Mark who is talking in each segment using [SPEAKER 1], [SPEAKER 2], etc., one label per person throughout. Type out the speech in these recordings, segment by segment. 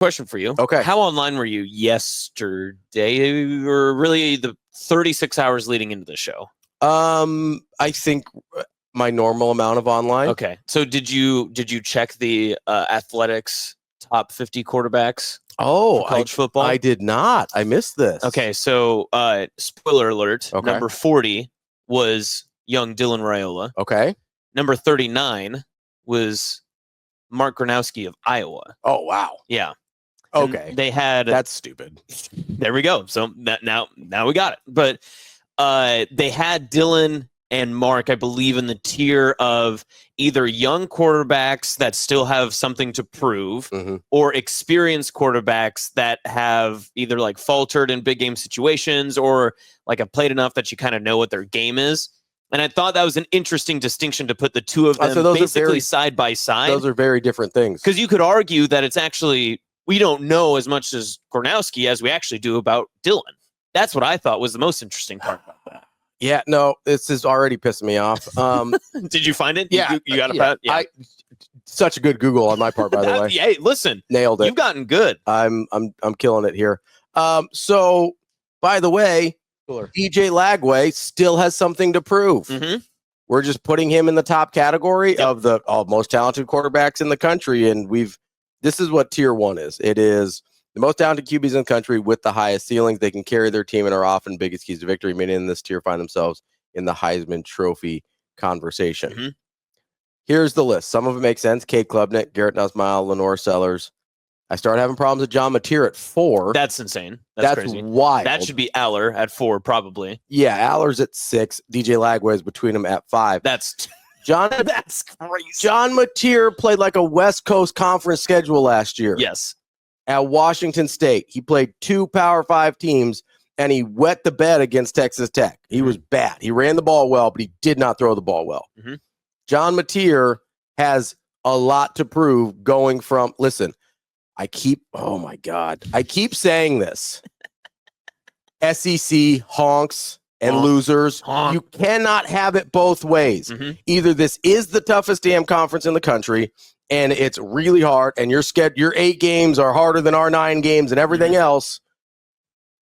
[SPEAKER 1] Question for you.
[SPEAKER 2] Okay.
[SPEAKER 1] How online were you yesterday, or really the 36 hours leading into the show?
[SPEAKER 2] I think my normal amount of online.
[SPEAKER 1] Okay. So did you check the athletics top 50 quarterbacks?
[SPEAKER 2] Oh,
[SPEAKER 1] college football?
[SPEAKER 2] I did not. I missed this.
[SPEAKER 1] Okay. So spoiler alert.
[SPEAKER 2] Okay.
[SPEAKER 1] Number 40 was young Dylan Raiola.
[SPEAKER 2] Okay.
[SPEAKER 1] Number 39 was Mark Gronowski of Iowa.
[SPEAKER 2] Oh, wow.
[SPEAKER 1] Yeah.
[SPEAKER 2] Okay.
[SPEAKER 1] And they had
[SPEAKER 2] that's stupid.
[SPEAKER 1] There we go. So now we got it. But they had Dylan and Mark, I believe, in the tier of either young quarterbacks that still have something to prove, or experienced quarterbacks that have either like faltered in big game situations or like have played enough that you kind of know what their game is. And I thought that was an interesting distinction to put the two of them basically side by side.
[SPEAKER 2] Those are very different things.
[SPEAKER 1] Because you could argue that it's actually, we don't know as much as Gronowski as we actually do about Dylan. That's what I thought was the most interesting part about that.
[SPEAKER 2] Yeah, no, this is already pissing me off.
[SPEAKER 1] Did you find it?
[SPEAKER 2] Yeah,
[SPEAKER 1] you got it. Yeah.
[SPEAKER 2] Such a good Google on my part, by the way.
[SPEAKER 1] Hey, listen,
[SPEAKER 2] nailed it.
[SPEAKER 1] You've gotten good.
[SPEAKER 2] I'm killing it here. So, by the way, DJ Lagway still has something to prove. We're just putting him in the top category of the most talented quarterbacks in the country, and this is what tier 1 is. It is the most talented QBs in the country with the highest ceilings. They can carry their team and are often biggest keys to victory. Many in this tier find themselves in the Heisman Trophy conversation. Here's the list. Some of it makes sense. Cade Klubnik, Garrett Nussmile, Lenore Sellers. I started having problems with John Mateer at 4.
[SPEAKER 1] That's insane. That's crazy.
[SPEAKER 2] Wild.
[SPEAKER 1] That should be Aller at 4, probably.
[SPEAKER 2] Yeah, Aller's at 6. DJ Lagway is between them at 5.
[SPEAKER 1] That's crazy.
[SPEAKER 2] John Mateer played like a West Coast Conference schedule last year.
[SPEAKER 1] Yes.
[SPEAKER 2] At Washington State, he played 2 Power 5 teams, and he wet the bed against Texas Tech. He was bad. He ran the ball well, but he did not throw the ball well. John Mateer has a lot to prove going from, listen, I keep saying this. SEC honks and losers. You cannot have it both ways. Either this is the toughest damn conference in the country, and it's really hard, and your 8 games are harder than our 9 games and everything else,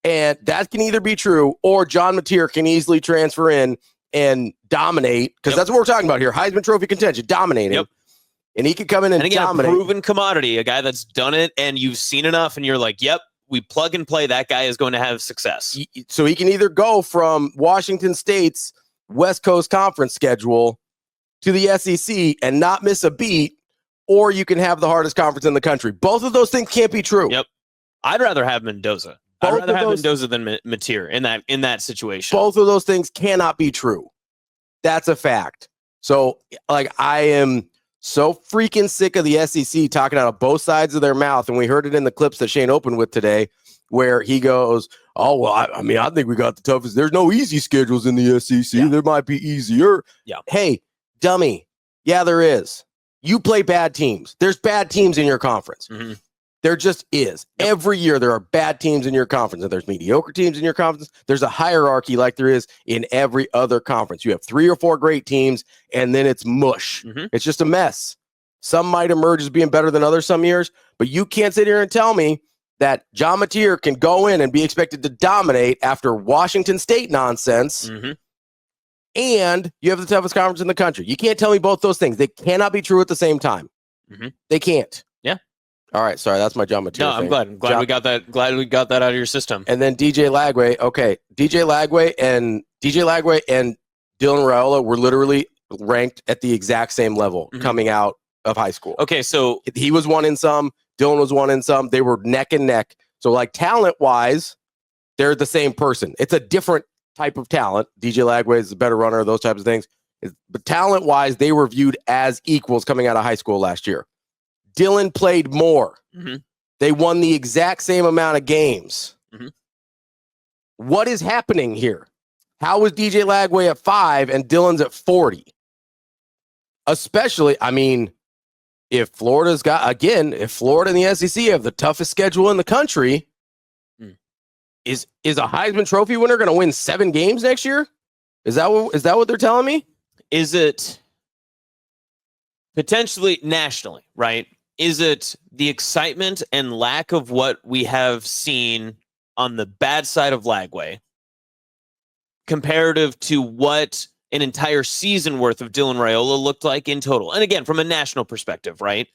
[SPEAKER 2] and that can either be true, or John Mateer can easily transfer in and dominate, because that's what we're talking about here. Heisman Trophy contention, dominating. And he could come in and
[SPEAKER 1] again,
[SPEAKER 2] dominate.
[SPEAKER 1] A proven commodity, a guy that's done it, and you've seen enough, and you're like, yep, we plug and play. That guy is going to have success.
[SPEAKER 2] So he can either go from Washington State's West Coast Conference schedule to the SEC and not miss a beat, or you can have the hardest conference in the country. Both of those things can't be true.
[SPEAKER 1] Yep. I'd rather have Mendoza. I'd rather have Mendoza than Mateer in that situation.
[SPEAKER 2] Both of those things cannot be true. That's a fact. So, like, I am so freaking sick of the SEC talking out of both sides of their mouth, and we heard it in the clips that Shane opened with today, where he goes, "Oh well, I mean, I think we got the toughest. There's no easy schedules in the SEC. There might be easier."
[SPEAKER 1] Yeah.
[SPEAKER 2] Hey, dummy. Yeah, there is. You play bad teams. There's bad teams in your conference. There just is. Every year there are bad teams in your conference, and there's mediocre teams in your conference. There's a hierarchy like there is in every other conference. You have 3 or 4 great teams, and then it's mush. It's just a mess. Some might emerge as being better than others some years, but you can't sit here and tell me that John Mateer can go in and be expected to dominate after Washington State nonsense, and you have the toughest conference in the country. You can't tell me both those things. They cannot be true at the same time. They can't.
[SPEAKER 1] Yeah.
[SPEAKER 2] All right, sorry, that's my John Mateer.
[SPEAKER 1] No, I'm glad. We got that. Glad we got that out of your system.
[SPEAKER 2] And then DJ Lagway. Okay, DJ Lagway and Dylan Raiola were literally ranked at the exact same level coming out of high school.
[SPEAKER 1] Okay, so
[SPEAKER 2] he was 1 in some, Dylan was 1 in some. They were neck and neck. So, like, talent-wise, they're the same person. It's a different type of talent. DJ Lagway is a better runner, those types of things. But talent-wise, they were viewed as equals coming out of high school last year. Dylan played more. They won the exact same amount of games. What is happening here? How is DJ Lagway at 5 and Dylan's at 40? Especially, I mean, if Florida and the SEC have the toughest schedule in the country, is a Heisman Trophy winner going to win 7 games next year? Is that what they're telling me?
[SPEAKER 1] Is it potentially nationally, right? Is it the excitement and lack of what we have seen on the bad side of Lagway comparative to what an entire season worth of Dylan Raiola looked like in total? And again, from a national perspective, right?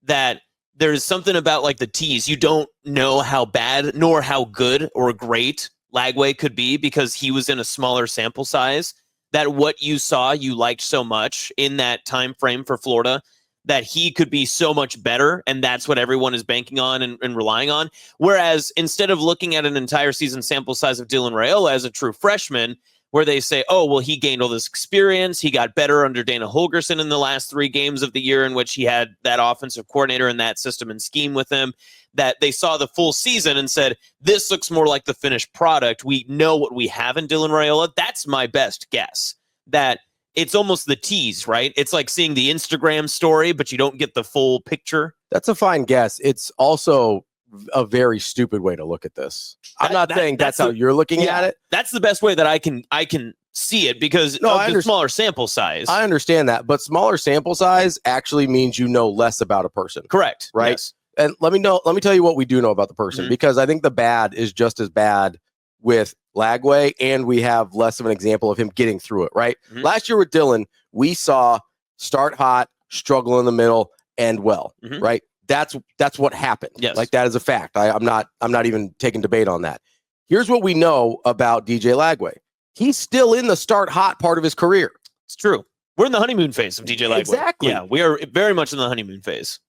[SPEAKER 1] That there's something about like the tease. You don't know how bad nor how good or great Lagway could be because he was in a smaller sample size. That what you saw, you liked so much in that time frame for Florida, that he could be so much better, and that's what everyone is banking on and relying on. Whereas instead of looking at an entire season sample size of Dylan Raiola as a true freshman, where they say, oh, well, he gained all this experience, he got better under Dana Holgorsen in the last 3 games of the year in which he had that offensive coordinator and that system and scheme with him, that they saw the full season and said, this looks more like the finished product. We know what we have in Dylan Raiola. That's my best guess. That it's almost the tease, right? It's like seeing the Instagram story, but you don't get the full picture.
[SPEAKER 2] That's a fine guess. It's also a very stupid way to look at this. I'm not saying that's how you're looking at it.
[SPEAKER 1] That's the best way that I can see it because of the smaller sample size.
[SPEAKER 2] I understand that, but smaller sample size actually means you know less about a person.
[SPEAKER 1] Correct.
[SPEAKER 2] Right?
[SPEAKER 1] Yes.
[SPEAKER 2] And let me tell you what we do know about the person, because I think the bad is just as bad with Lagway, and we have less of an example of him getting through it, right? Last year with Dylan, we saw start hot, struggle in the middle, end well, right? That's what happened.
[SPEAKER 1] Yes.
[SPEAKER 2] Like, that is a fact. I'm not even taking debate on that. Here's what we know about DJ Lagway. He's still in the start hot part of his career.
[SPEAKER 1] It's true. We're in the honeymoon phase of DJ Lagway.
[SPEAKER 2] Exactly.
[SPEAKER 1] Yeah, we are very much in the honeymoon phase.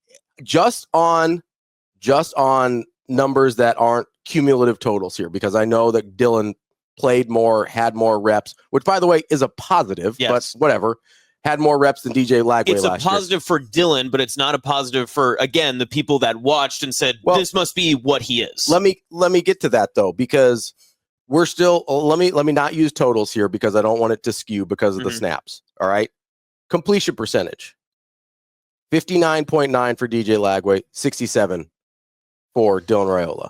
[SPEAKER 2] Just on numbers that aren't cumulative totals here, because I know that Dylan played more, had more reps, which, by the way, is a positive, but whatever. Had more reps than DJ Lagway last year.
[SPEAKER 1] It's a positive for Dylan, but it's not a positive for, again, the people that watched and said, well, this must be what he is.
[SPEAKER 2] Let me get to that, though, because we're still, let me not use totals here because I don't want it to skew because of the snaps. All right. Completion percentage. 59.9 for DJ Lagway, 67 for Dylan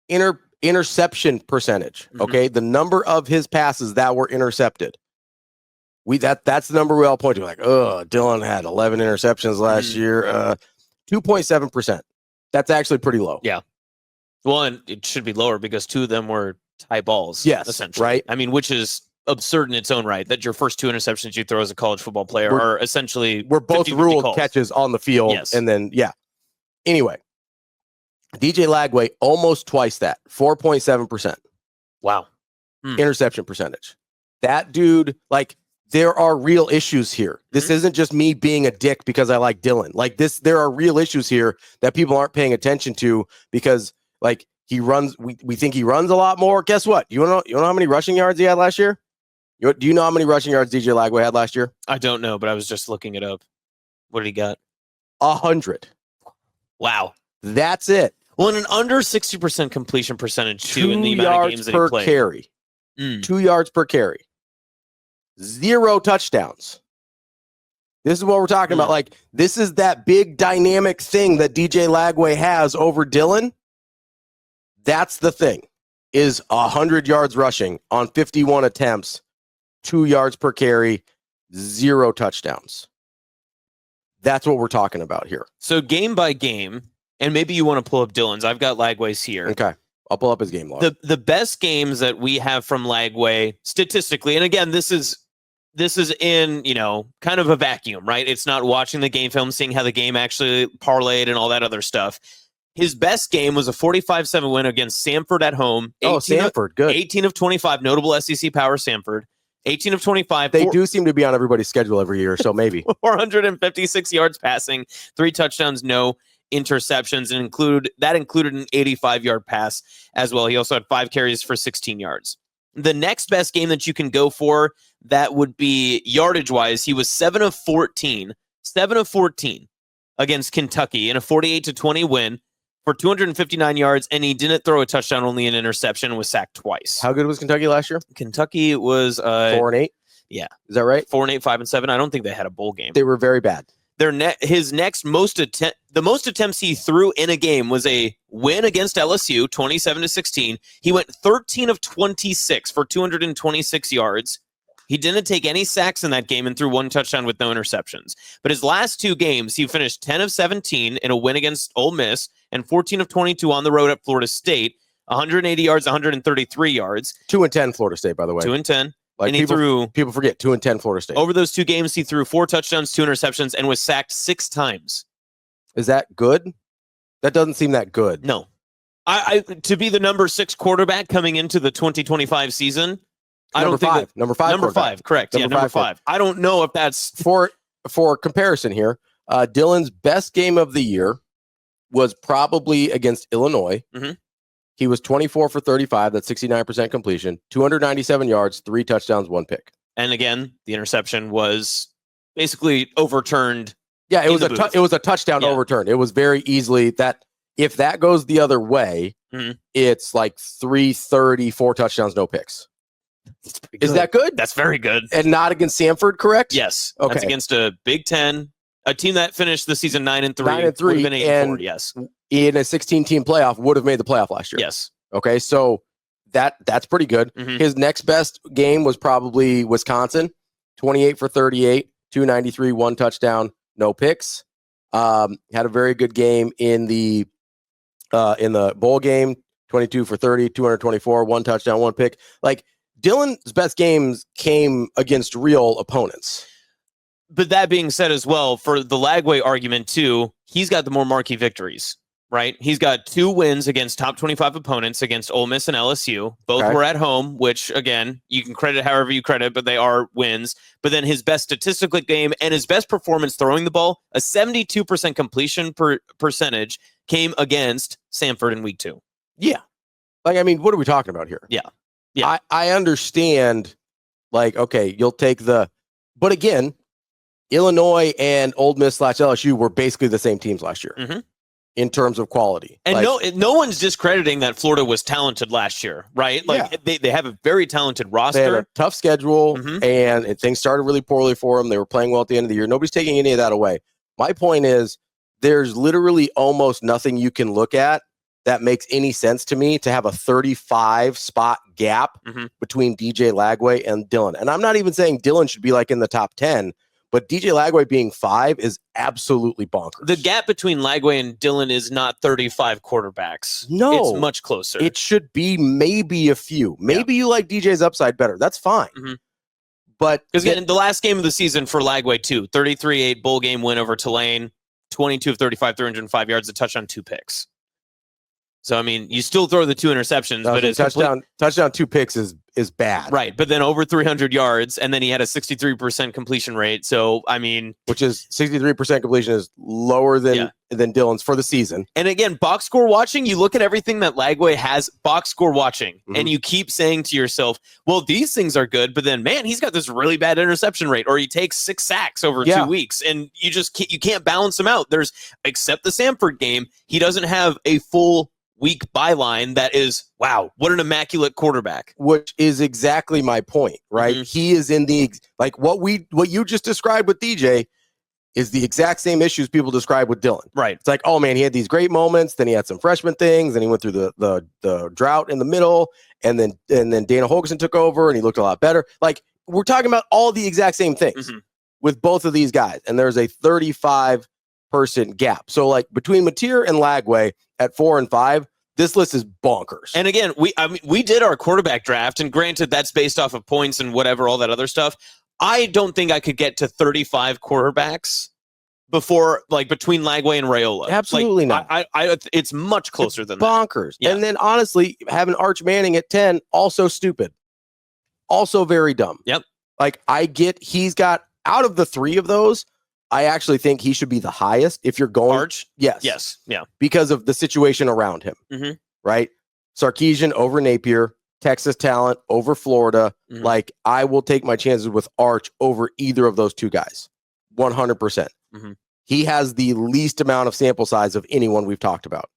[SPEAKER 2] Raiola. Interception percentage, okay? The number of his passes that were intercepted. That's the number we all point to. Like, Dylan had 11 interceptions last year. 2.7%. That's actually pretty low.
[SPEAKER 1] Yeah. Well, and it should be lower because 2 of them were tie balls.
[SPEAKER 2] Yes,
[SPEAKER 1] essentially.
[SPEAKER 2] right?
[SPEAKER 1] I mean, which is absurd in its own right, that your first 2 interceptions you throw as a college football player are essentially
[SPEAKER 2] we're both ruled calls. Catches on the field.
[SPEAKER 1] Yes.
[SPEAKER 2] And then, anyway, DJ Lagway almost twice that, 4.7%.
[SPEAKER 1] Wow.
[SPEAKER 2] Interception percentage. That dude, like, there are real issues here. This isn't just me being a dick because I like Dylan. Like, there are real issues here that people aren't paying attention to because, like, he runs. We think he runs a lot more. Guess what? You know how many rushing yards he had last year? Do you know how many rushing yards DJ Lagway had last year?
[SPEAKER 1] I don't know, but I was just looking it up. What did he got?
[SPEAKER 2] 100.
[SPEAKER 1] Wow.
[SPEAKER 2] That's it.
[SPEAKER 1] Well, in an under 60% completion percentage, too, in the amount of games that he played.
[SPEAKER 2] 2 yards per carry. 2 yards per carry. 0 touchdowns. This is what we're talking about. Like, this is that big dynamic thing that DJ Lagway has over Dylan. That's the thing, is 100 yards rushing on 51 attempts, 2 yards per carry, 0 touchdowns. That's what we're talking about here.
[SPEAKER 1] So game by game, and maybe you want to pull up Dylan's. I've got Lagway's here.
[SPEAKER 2] Okay. I'll pull up his game log.
[SPEAKER 1] The best games that we have from Lagway statistically, and again, this is in, kind of a vacuum, right? It's not watching the game film, seeing how the game actually parlayed and all that other stuff. His best game was a 45-7 win against Samford at home.
[SPEAKER 2] Samford, good.
[SPEAKER 1] 18 of 25, notable SEC power Samford. 18 of 25.
[SPEAKER 2] They do seem to be on everybody's schedule every year, so maybe.
[SPEAKER 1] 456 yards passing, 3 touchdowns, no interceptions, and that included an 85-yard pass as well. He also had 5 carries for 16 yards. The next best game that you can go for, that would be yardage-wise, he was 7 of 14 against Kentucky in a 48-20 win for 259 yards, and he didn't throw a touchdown, only an interception, and was sacked twice.
[SPEAKER 2] How good was Kentucky last year?
[SPEAKER 1] Kentucky was
[SPEAKER 2] 4-8.
[SPEAKER 1] Yeah,
[SPEAKER 2] is that right?
[SPEAKER 1] 4-8, 5-7. I don't think they had a bowl game.
[SPEAKER 2] They were very bad.
[SPEAKER 1] The most attempts he threw in a game was a win against LSU, 27-16. He went 13 of 26 for 226 yards. He didn't take any sacks in that game and threw 1 touchdown with no interceptions. But his last 2 games, he finished 10 of 17 in a win against Ole Miss and 14 of 22 on the road at Florida State. 180 yards, 133 yards.
[SPEAKER 2] 2-10 Florida State, by the way.
[SPEAKER 1] 2-10.
[SPEAKER 2] Like
[SPEAKER 1] and he threw.
[SPEAKER 2] People forget 2-10 Florida State.
[SPEAKER 1] Over those 2 games, he threw 4 touchdowns, 2 interceptions, and was sacked 6 times.
[SPEAKER 2] Is that good? That doesn't seem that good.
[SPEAKER 1] No. I to be the number 6 quarterback coming into the 2025 season.
[SPEAKER 2] Number five,
[SPEAKER 1] correct. Number 5. I don't know if that's
[SPEAKER 2] for comparison here. Dylan's best game of the year was probably against Illinois.
[SPEAKER 1] Mm-hmm.
[SPEAKER 2] He was 24 for 35. That's 69% completion, 297 yards, 3 touchdowns, 1 pick.
[SPEAKER 1] And again, the interception was basically overturned.
[SPEAKER 2] Yeah, it was a touchdown overturned. It was very easily that. If that goes the other way, it's like 330, 4 touchdowns, no picks. Is that good?
[SPEAKER 1] That's very good.
[SPEAKER 2] And not against Samford, correct?
[SPEAKER 1] Yes.
[SPEAKER 2] Okay.
[SPEAKER 1] That's against a Big Ten, a team that finished the season 9-3.
[SPEAKER 2] 9-3,
[SPEAKER 1] would have been 8-4, yes.
[SPEAKER 2] In a 16-team playoff, would have made the playoff last year.
[SPEAKER 1] Yes.
[SPEAKER 2] Okay, so that's pretty good.
[SPEAKER 1] Mm-hmm.
[SPEAKER 2] His next best game was probably Wisconsin, 28 for 38, 293, 1 touchdown, no picks. Had a very good game in the bowl game, 22 for 30, 224, 1 touchdown, 1 pick. Like, Dylan's best games came against real opponents.
[SPEAKER 1] But that being said as well, for the Lagway argument too, he's got the more marquee victories, right? He's got 2 wins against top 25 opponents against Ole Miss and LSU. Both were at home, which, again, you can credit however you credit, but they are wins. But then his best statistical game and his best performance throwing the ball, a 72% completion percentage, came against Samford in week 2.
[SPEAKER 2] Yeah. Like, I mean, what are we talking about here?
[SPEAKER 1] Yeah. Yeah.
[SPEAKER 2] I understand, like, okay, you'll take but again, Illinois and Ole Miss / LSU were basically the same teams last year in terms of quality.
[SPEAKER 1] And no one's discrediting that Florida was talented last year, right? Like, they have a very talented roster.
[SPEAKER 2] They had a tough schedule, and things started really poorly for them. They were playing well at the end of the year. Nobody's taking any of that away. My point is, there's literally almost nothing you can look at that makes any sense to me to have a 35 spot gap between DJ Lagway and Dylan. And I'm not even saying Dylan should be like in the top 10, but DJ Lagway being 5 is absolutely bonkers.
[SPEAKER 1] The gap between Lagway and Dylan is not 35 quarterbacks.
[SPEAKER 2] No.
[SPEAKER 1] It's much closer.
[SPEAKER 2] It should be maybe a few. Maybe you like DJ's upside better. That's fine. But
[SPEAKER 1] because again, the last game of the season for Lagway too, 33-8 bowl game win over Tulane, 22 of 35, 305 yards, a touchdown, 2 picks. So, I mean, you still throw the 2 interceptions, but it's
[SPEAKER 2] touchdown, 2 picks is bad.
[SPEAKER 1] Right, but then over 300 yards, and then he had a 63% completion rate. So, I mean...
[SPEAKER 2] Which is 63% completion is lower than Dylan's for the season.
[SPEAKER 1] And again, box score watching, you look at everything that Lagway has, box score watching, and you keep saying to yourself, well, these things are good, but then, man, he's got this really bad interception rate, or he takes 6 sacks over 2 weeks, and you can't balance them out. Except the Samford game, he doesn't have a full week byline that is, wow, what an immaculate quarterback.
[SPEAKER 2] Which is exactly my point, right? He is in the, like, what you just described with DJ is the exact same issues people describe with Dylan.
[SPEAKER 1] Right.
[SPEAKER 2] It's like, oh man, he had these great moments, then he had some freshman things, then he went through the drought in the middle, and then Dana Holgorsen took over and he looked a lot better. Like, we're talking about all the exact same things with both of these guys, and there's a 35-person gap. So, like, between Mateer and Lagway at 4 and 5, this list is bonkers.
[SPEAKER 1] And again, we did our quarterback draft, and granted, that's based off of points and whatever, all that other stuff. I don't think I could get to 35 quarterbacks between Lagway and Raiola.
[SPEAKER 2] Absolutely not.
[SPEAKER 1] It's much closer than
[SPEAKER 2] bonkers.
[SPEAKER 1] That. Yeah.
[SPEAKER 2] And then honestly, having Arch Manning at 10, also stupid. Also very dumb.
[SPEAKER 1] Yep.
[SPEAKER 2] Like, I get he's got, out of the 3 of those, I actually think he should be the highest if you're going.
[SPEAKER 1] Arch?
[SPEAKER 2] Yes.
[SPEAKER 1] Yeah.
[SPEAKER 2] Because of the situation around him. Right? Sarkisian over Napier, Texas talent over Florida. Like, I will take my chances with Arch over either of those 2 guys. 100%. He has the least amount of sample size of anyone we've talked about.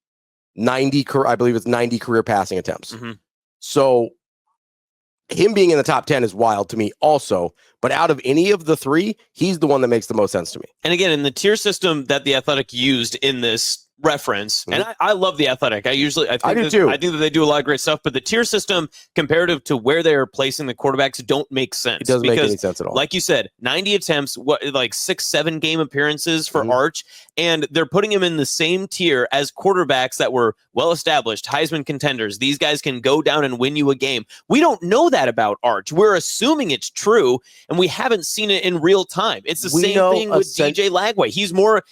[SPEAKER 2] I believe it's 90 career passing attempts. So him being in the top 10 is wild to me also, But out of any of the three, he's the one that makes the most sense to me.
[SPEAKER 1] And again, in the tier system that the Athletic used in this reference, and I love the Athletic. I do too. I think that they do a lot of great stuff, but the tier system comparative to where they are placing the quarterbacks don't make sense.
[SPEAKER 2] It doesn't make any sense at all.
[SPEAKER 1] Like you said, 90 attempts, like 6-7 game appearances for Arch, and they're putting him in the same tier as quarterbacks that were well established, Heisman contenders. These guys can go down and win you a game. We don't know that about Arch. We're assuming it's true, and we haven't seen it in real time. It's the same thing with DJ Lagway. He's more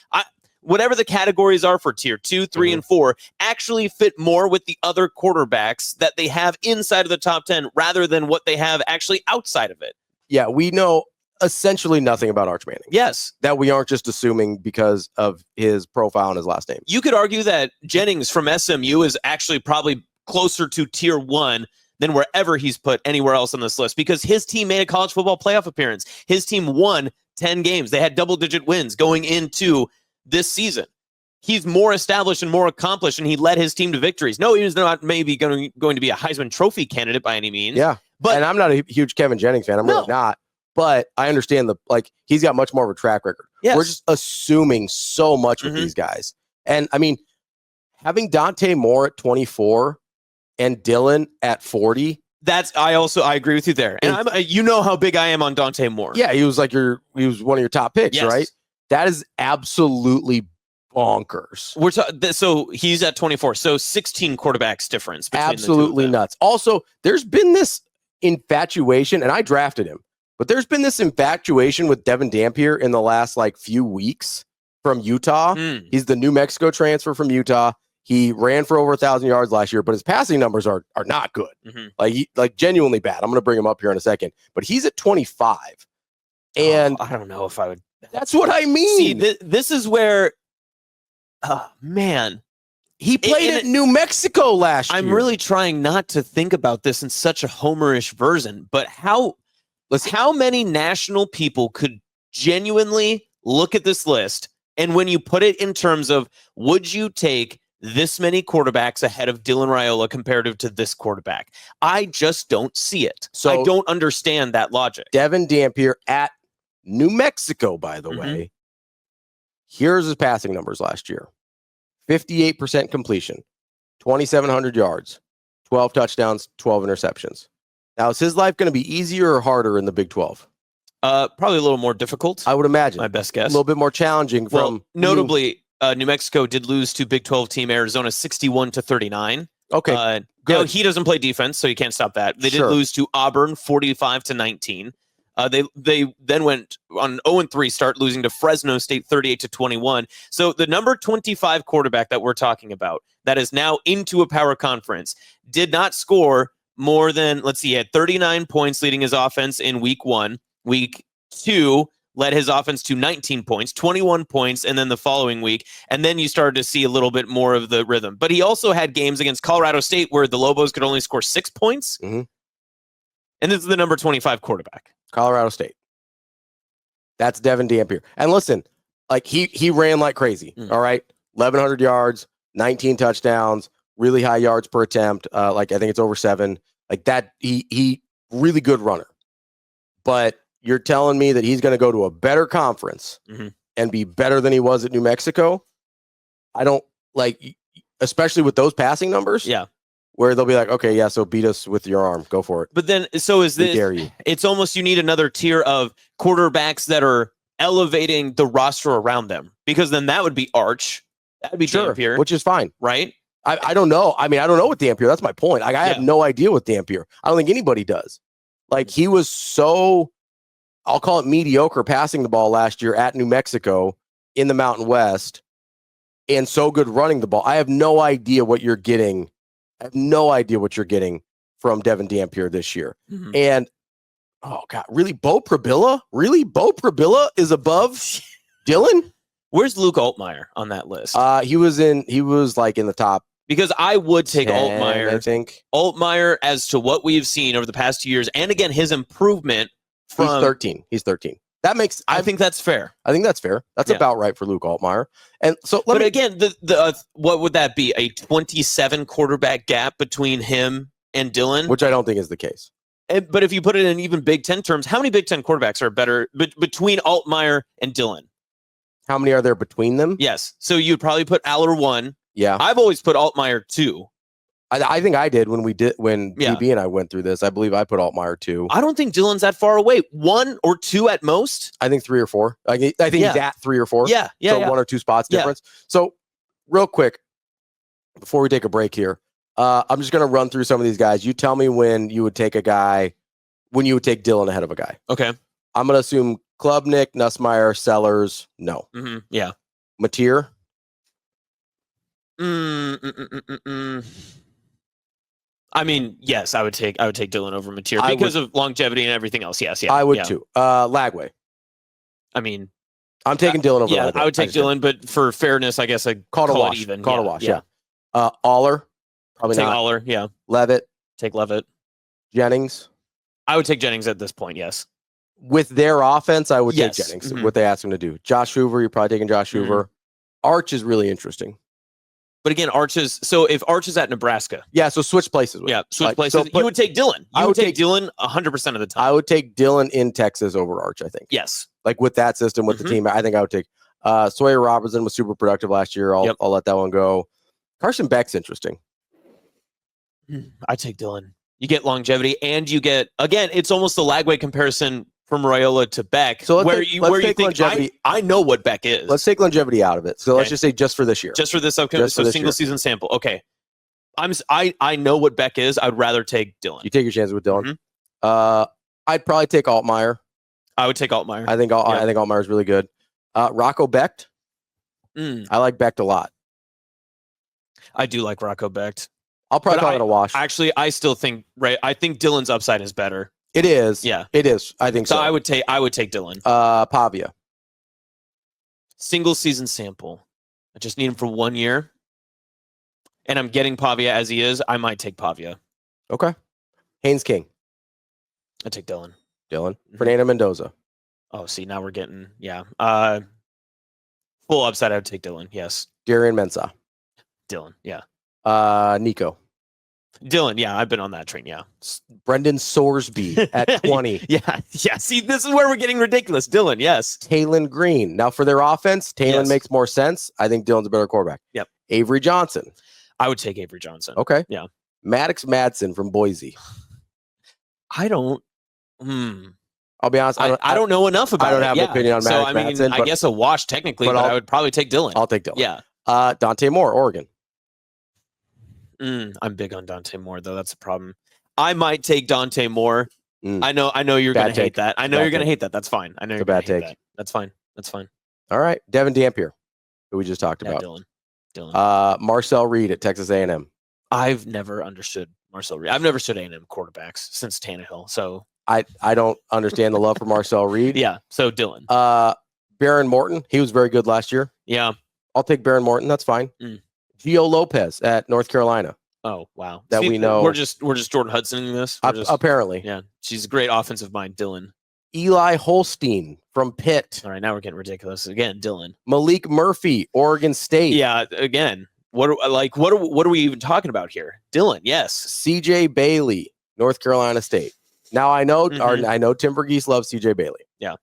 [SPEAKER 1] whatever the categories are for tier 2, 3, and 4 actually fit more with the other quarterbacks that they have inside of the top 10 rather than what they have actually outside of it.
[SPEAKER 2] Yeah, we know essentially nothing about Arch Manning.
[SPEAKER 1] Yes.
[SPEAKER 2] That we aren't just assuming because of his profile and his last name.
[SPEAKER 1] You could argue that Jennings from SMU is actually probably closer to tier 1 than wherever he's put anywhere else on this list because his team made a college football playoff appearance. His team won 10 games. They had double-digit wins going into this season. He's more established and more accomplished, and he led his team to victories. No, he was not maybe going to be a Heisman Trophy candidate by any means.
[SPEAKER 2] Yeah, and I'm not a huge Kevin Jennings fan. I'm really not. But I understand he's got much more of a track record.
[SPEAKER 1] Yes.
[SPEAKER 2] We're just assuming so much with these guys. And I mean, having Dante Moore at 24 and Dylan at 40.
[SPEAKER 1] I agree with you there. And you know how big I am on Dante Moore.
[SPEAKER 2] Yeah, he was one of your top picks, right? That is absolutely bonkers.
[SPEAKER 1] So he's at 24. So 16 quarterbacks difference.
[SPEAKER 2] Absolutely nuts. Also, there's been this infatuation, and I drafted him, but there's been this infatuation with Devin Dampier in the last few weeks from Utah. He's the New Mexico transfer from Utah. He ran for over 1,000 yards last year, but his passing numbers are not good. Genuinely bad. I'm going to bring him up here in a second, but he's at 25. And
[SPEAKER 1] I don't know if I would.
[SPEAKER 2] That's what I mean.
[SPEAKER 1] See, this is where, man.
[SPEAKER 2] He played at New Mexico last year.
[SPEAKER 1] I'm really trying not to think about this in such a Homerish version, but how many national people could genuinely look at this list, and when you put it in terms of, would you take this many quarterbacks ahead of Dylan Raiola comparative to this quarterback? I just don't see it. So I don't understand that logic.
[SPEAKER 2] Devin Dampier at New Mexico, by the way. Here's his passing numbers last year. 58% completion, 2,700 yards, 12 touchdowns, 12 interceptions. Now, is his life going to be easier or harder in the Big 12?
[SPEAKER 1] Probably a little more difficult.
[SPEAKER 2] I would imagine.
[SPEAKER 1] My best guess.
[SPEAKER 2] A little bit more challenging.
[SPEAKER 1] Notably, New Mexico did lose to Big 12 team Arizona 61-39.
[SPEAKER 2] Okay, good.
[SPEAKER 1] Now, he doesn't play defense, so you can't stop that. They did lose to Auburn 45-19. They then went on an 0-3 start, losing to Fresno State 38-21. So the number 25 quarterback that we're talking about, that is now into a power conference, did not score more than, he had 39 points leading his offense in week 1. Week 2 led his offense to 19 points, 21 points, and then the following week. And then you started to see a little bit more of the rhythm. But he also had games against Colorado State where the Lobos could only score 6 points. And this is the number 25 quarterback.
[SPEAKER 2] Colorado State. That's Devin Dampier. And listen, he ran like crazy. All right. 1,100 yards, 19 touchdowns, really high yards per attempt. I think it's over 7. He really good runner. But you're telling me that he's going to go to a better conference and be better than he was at New Mexico? I don't especially with those passing numbers.
[SPEAKER 1] Yeah.
[SPEAKER 2] Where they'll be like, okay, yeah, so beat us with your arm. Go for it.
[SPEAKER 1] But then, so is this,
[SPEAKER 2] dare you.
[SPEAKER 1] It's almost, you need another tier of quarterbacks that are elevating the roster around them. Because then that would be Arch. That would be Dampier.
[SPEAKER 2] Which is fine.
[SPEAKER 1] Right?
[SPEAKER 2] I don't know. I mean, I don't know what Dampier. That's my point. I have no idea what Dampier. I don't think anybody does. He was so, I'll call it mediocre passing the ball last year at New Mexico in the Mountain West, and so good running the ball. I have no idea what you're getting. I have no idea what you're getting from Devin Dampier this year. And, oh, God, really? Bo Prabilla? Really? Bo Prabilla is above Dylan?
[SPEAKER 1] Where's Luke Altmaier on that list?
[SPEAKER 2] He was in the top.
[SPEAKER 1] Because I would take
[SPEAKER 2] 10,
[SPEAKER 1] Altmaier.
[SPEAKER 2] I think.
[SPEAKER 1] Altmaier, as to what we've seen over the past 2 years, and again, his improvement from...
[SPEAKER 2] He's 13. That makes...
[SPEAKER 1] I think that's fair.
[SPEAKER 2] I think that's fair. That's about right for Luke Altmaier. And so,
[SPEAKER 1] again, what would that be? A 27 quarterback gap between him and Dylan?
[SPEAKER 2] Which I don't think is the case.
[SPEAKER 1] But if you put it in even Big Ten terms, how many Big Ten quarterbacks are better between Altmaier and Dylan?
[SPEAKER 2] How many are there between them?
[SPEAKER 1] Yes. So you'd probably put Aller 1.
[SPEAKER 2] Yeah.
[SPEAKER 1] I've always put Altmaier 2.
[SPEAKER 2] I think I did when DB and I went through this. I believe I put Altmaier 2.
[SPEAKER 1] I don't think Dylan's that far away. 1 or 2 at most.
[SPEAKER 2] I think 3 or 4. I think he's at 3 or 4.
[SPEAKER 1] Yeah.
[SPEAKER 2] So 1 or 2 spots difference. So real quick, before we take a break here, I'm just going to run through some of these guys. You tell me when you would take Dylan ahead of a guy.
[SPEAKER 1] Okay.
[SPEAKER 2] I'm going to assume Klubnik, Nussmeier, Sellers. No.
[SPEAKER 1] Mm-hmm. Yeah.
[SPEAKER 2] Mateer.
[SPEAKER 1] I mean, yes, I would take Dylan over Mateer because of longevity and everything else. Yes, yeah.
[SPEAKER 2] I would too. Lagway.
[SPEAKER 1] I mean,
[SPEAKER 2] I'm taking Dylan over.
[SPEAKER 1] Yeah,
[SPEAKER 2] Lagway.
[SPEAKER 1] I would take Dylan, but for fairness, I guess I'd call it even.
[SPEAKER 2] Call it a wash. Yeah. Aller. Probably
[SPEAKER 1] take
[SPEAKER 2] not.
[SPEAKER 1] Aller. Yeah.
[SPEAKER 2] Levitt.
[SPEAKER 1] Take Levitt.
[SPEAKER 2] Jennings.
[SPEAKER 1] I would take Jennings at this point. Yes.
[SPEAKER 2] With their offense, I would take Jennings.
[SPEAKER 1] Mm-hmm.
[SPEAKER 2] What they ask him to do. Josh Hoover. You're probably taking Josh Hoover. Arch is really interesting.
[SPEAKER 1] But again, if Arch is at Nebraska.
[SPEAKER 2] Yeah, so switch places.
[SPEAKER 1] Switch places. So, you would take Dylan. You would take Dylan 100% of the time.
[SPEAKER 2] I would take Dylan in Texas over Arch, I think.
[SPEAKER 1] Yes.
[SPEAKER 2] Like with that system, with the team, I think I would take Sawyer Robertson was super productive last year. I'll let that one go. Carson Beck's interesting.
[SPEAKER 1] I take Dylan. You get longevity and you get, again, it's almost the Lagway comparison from Raiola to Beck. So where you think longevity, I know what Beck is.
[SPEAKER 2] Let's take longevity out of it. So let's just say just for this year.
[SPEAKER 1] Just for this upcoming single season sample. Okay. I know what Beck is. I'd rather take Dylan.
[SPEAKER 2] You take your chances with Dylan. I'd probably take Altmaier.
[SPEAKER 1] I would take Altmaier.
[SPEAKER 2] I think Altmaier is really good. Rocco Becht. I like Becht a lot.
[SPEAKER 1] I do like Rocco Becht.
[SPEAKER 2] I'll probably call it a wash.
[SPEAKER 1] Actually, I still think I think Dylan's upside is better.
[SPEAKER 2] It is.
[SPEAKER 1] Yeah.
[SPEAKER 2] It is. I think so.
[SPEAKER 1] I would take Dylan.
[SPEAKER 2] Pavia.
[SPEAKER 1] Single season sample. I just need him for 1 year. And I'm getting Pavia as he is. I might take Pavia.
[SPEAKER 2] Okay. Haynes King.
[SPEAKER 1] I take Dylan.
[SPEAKER 2] Fernando Mendoza.
[SPEAKER 1] Oh, see, now we're getting, full upside, I would take Dylan. Yes.
[SPEAKER 2] Darian Mensah.
[SPEAKER 1] Dylan. Yeah.
[SPEAKER 2] Nico.
[SPEAKER 1] Dylan, yeah, I've been on that train, yeah.
[SPEAKER 2] Brendan Sorsby at 20.
[SPEAKER 1] Yeah. See, this is where we're getting ridiculous. Dylan, yes.
[SPEAKER 2] Talon Green. Now, for their offense, Talon makes more sense. I think Dylan's a better quarterback.
[SPEAKER 1] Yep.
[SPEAKER 2] Avery Johnson.
[SPEAKER 1] I would take Avery Johnson.
[SPEAKER 2] Okay.
[SPEAKER 1] Yeah.
[SPEAKER 2] Maddox Madsen from Boise.
[SPEAKER 1] I don't.
[SPEAKER 2] I'll be honest.
[SPEAKER 1] I don't know enough about it.
[SPEAKER 2] I don't have an opinion on Maddox Madsen.
[SPEAKER 1] I guess a wash technically, but I would probably take Dylan.
[SPEAKER 2] I'll take Dylan.
[SPEAKER 1] Yeah.
[SPEAKER 2] Dante Moore, Oregon.
[SPEAKER 1] I'm big on Dante Moore, though. That's a problem. I might take Dante Moore. I know you're going to hate that. I know you're going to hate that. That's fine. I know you're going to hate that. That's fine.
[SPEAKER 2] All right. Devin Dampier, who we just talked about.
[SPEAKER 1] Dylan.
[SPEAKER 2] Marcel Reed at Texas A&M.
[SPEAKER 1] I've never understood Marcel Reed. I've never stood A&M quarterbacks since Tannehill. So
[SPEAKER 2] I don't understand the love for Marcel Reed.
[SPEAKER 1] Yeah. So Dylan.
[SPEAKER 2] Baron Morton. He was very good last year.
[SPEAKER 1] Yeah.
[SPEAKER 2] I'll take Baron Morton. That's fine. Gio Lopez at North Carolina.
[SPEAKER 1] Oh, wow.
[SPEAKER 2] We know.
[SPEAKER 1] We're just Jordan Hudsoning this.
[SPEAKER 2] Apparently.
[SPEAKER 1] Yeah. She's a great offensive mind, Dylan.
[SPEAKER 2] Eli Holstein from Pitt.
[SPEAKER 1] All right, now we're getting ridiculous. Again, Dylan.
[SPEAKER 2] Malik Murphy, Oregon State.
[SPEAKER 1] Yeah, again. What are we even talking about here? Dylan, yes.
[SPEAKER 2] CJ Bailey, North Carolina State. Now I know I know Tim Verghese loves CJ Bailey.
[SPEAKER 1] Yeah.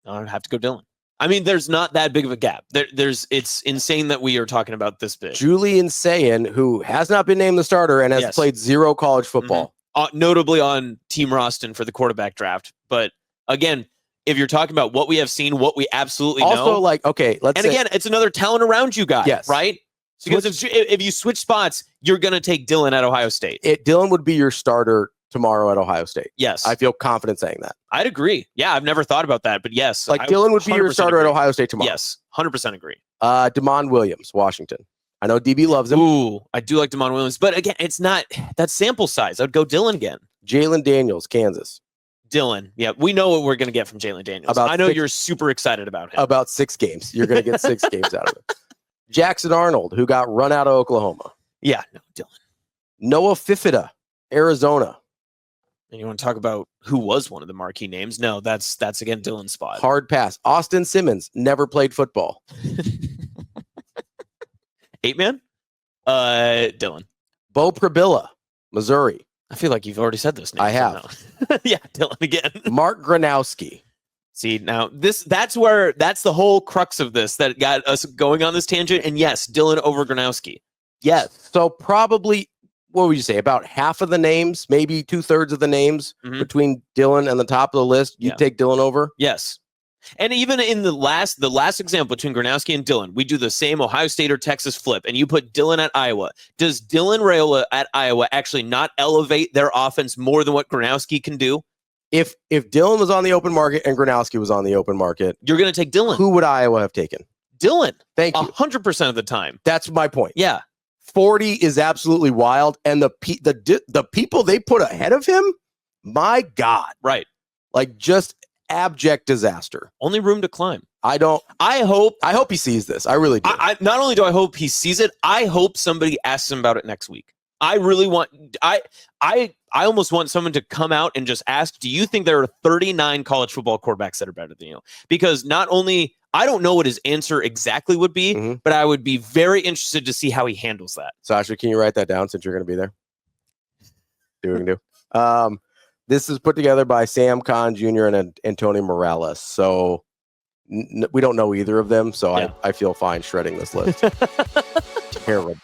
[SPEAKER 1] I'd have to go Dylan. I mean, there's not that big of a gap. It's insane that we are talking about this big.
[SPEAKER 2] Julian Sayin, who has not been named the starter and has played 0 college football.
[SPEAKER 1] Notably on Team Roston for the quarterback draft. But again, if you're talking about what we have seen, what we absolutely know.
[SPEAKER 2] Also,
[SPEAKER 1] again, it's another talent around you guy,
[SPEAKER 2] yes.
[SPEAKER 1] right? Because if you switch spots, you're going to take Dylan at Ohio State.
[SPEAKER 2] Dylan would be your starter tomorrow at Ohio State.
[SPEAKER 1] Yes.
[SPEAKER 2] I feel confident saying that.
[SPEAKER 1] I'd agree. Yeah, I've never thought about that, but yes.
[SPEAKER 2] Dylan would be your starter at Ohio State tomorrow.
[SPEAKER 1] Yes, 100% agree.
[SPEAKER 2] Damon Williams, Washington. I know DB loves him.
[SPEAKER 1] Ooh, I do like Damon Williams, but again, it's not that sample size. I'd go Dylan again.
[SPEAKER 2] Jalen Daniels, Kansas.
[SPEAKER 1] Dylan. Yeah, we know what we're going to get from Jalen Daniels. I know you're super excited about him.
[SPEAKER 2] About 6 games. You're going to get 6 games out of it. Jackson Arnold, who got run out of Oklahoma.
[SPEAKER 1] Yeah, no, Dylan.
[SPEAKER 2] Noah Fifita, Arizona.
[SPEAKER 1] And you want to talk about who was one of the marquee names? No, that's again Dylan's spot.
[SPEAKER 2] Hard pass. Austin Simmons never played football.
[SPEAKER 1] 8-man? Dylan.
[SPEAKER 2] Bo Prabilla, Missouri.
[SPEAKER 1] I feel like you've already said this name.
[SPEAKER 2] I have.
[SPEAKER 1] Yeah, Dylan again.
[SPEAKER 2] Mark Gronowski.
[SPEAKER 1] See, now that's the whole crux of this that got us going on this tangent. And yes, Dylan over Gronowski. Yes.
[SPEAKER 2] So probably, what would you say, about half of the names, maybe 2/3 of the names between Dylan and the top of the list, you take Dylan over?
[SPEAKER 1] Yes. And even in the last example between Gronowski and Dylan, we do the same Ohio State or Texas flip, and you put Dylan at Iowa. Does Dylan Raiola at Iowa actually not elevate their offense more than what Gronowski can do?
[SPEAKER 2] If Dylan was on the open market and Gronowski was on the open market,
[SPEAKER 1] you're going to take Dylan.
[SPEAKER 2] Who would Iowa have taken?
[SPEAKER 1] Dylan.
[SPEAKER 2] Thank you.
[SPEAKER 1] 100% of the time.
[SPEAKER 2] That's my point.
[SPEAKER 1] Yeah.
[SPEAKER 2] 40 is absolutely wild, and the people they put ahead of him, my God.
[SPEAKER 1] Right.
[SPEAKER 2] Like just abject disaster.
[SPEAKER 1] Only room to climb.
[SPEAKER 2] I hope he sees this. I really do.
[SPEAKER 1] I not only do I hope he sees it, I hope somebody asks him about it next week. I really want I almost want someone to come out and just ask, do you think there are 39 college football quarterbacks that are better than you? Because not only I don't know what his answer exactly would be, but I would be very interested to see how he handles that.
[SPEAKER 2] Sasha, can you write that down since you're going to be there? See what we can do. This is put together by Sam Kahn Jr. and Antonio Morales. So we don't know either of them. So I feel fine shredding this list. Terrible.